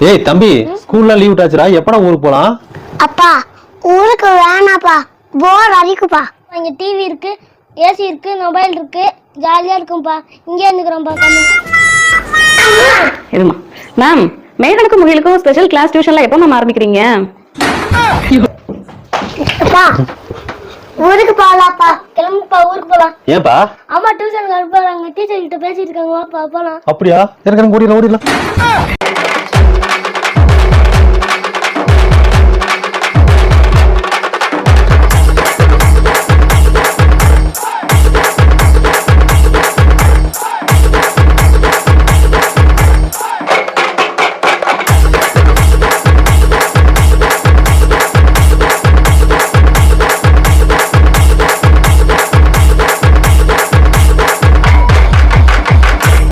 ஏய் தம்பி, ஸ்கூல்ல லீவ் விட்டாச்சுடா, எப்படா ஊருக்கு போலாம்? அப்பா ஊருக்கு வேணாப்பா, போர் அடிக்குப்பா. இங்க டிவி இருக்கு, ஏசி இருக்கு, மொபைல் இருக்கு, ஜாலியா இருக்கும்பா. இங்கே இருந்துக்கிறோம்ப்பா. இருமா மேம், மேகனுக்கும் முகிலுக்கும் ஸ்பெஷல் கிளாஸ் டியூஷன்ல எப்போ மேம் ஆரம்பிக்கிறீங்க? அப்பா ஊருக்கு போகலாப்பா. கிளம்புப்பா, ஊருக்கு போலாம். ஏன்பா? அம்மா டியூஷனுக்கு அனுப்புறாங்க, டீச்சர் கிட்ட பேசிட்டு இருக்காங்க, வாப்பா போலாம். அப்படியா? எனக்கு ஓடிடலாம்.